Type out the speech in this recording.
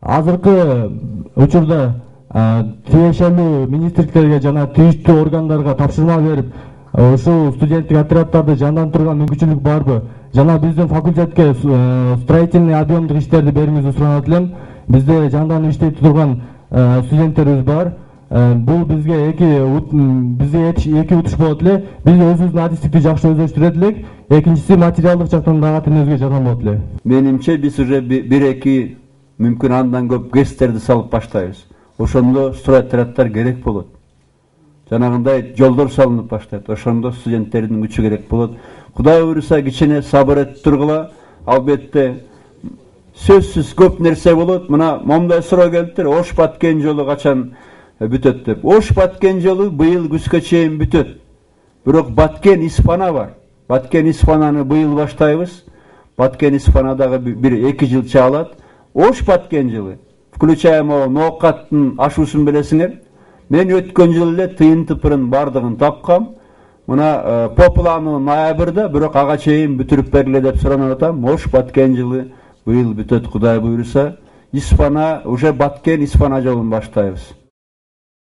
азыркы учурда тиешелүү министрликтерге жана тийиштүү органдарга тапшырма берип, ушул студенттик отряддарды жандандырууга мүмкүнчүлүк барбы? Жана биздин факультетке строительный объемдук иштерди берүүңүздү суранат элем. Бизде жанданып иштей турган студенттерибиз бар. Бул бизге эки утуш болот эле. Биз өзүбүздүн адистикти жакшы өздөштүрөт элек. Экинчиси материалдык жактан дагы тилибизге жардам болот эле. Менимче биз уже бир-эки мүмкүн андан көп гэстерди салып баштайбыз. Ошондо стройотряддар керек болот. Жанагындай жолдор салынып баштайт. Ошондо студенттердин күчү керек болот. Кудай буйруса кичине сабыр этип тургула. Албетте сөзсүз көп нерсе болот. Мына момундай суроо келиптир. Ош Баткен жолу качан бүтөт деп. Ош Баткен жолу быйыл күзгө чейин бүтөт. Бирок Баткен Испана бар. Баткен Испананы быйыл баштайбыз. Баткен Испанадагы бир-эки жыл чаалат. Ош Баткен жылы, включаемо ноокаттын ашуусун билесиңер. Мен өткөн жылы эле тыйын тыпырын бардыгын тапкам. Мына по плану ноябрда, бирок ага чейин бүтүрүп бергиле деп суранып атам. Ош Баткен жылы быйыл бүтөт, Кудай буйруса. Испана, уже Баткен Испана жолун баштайбыз.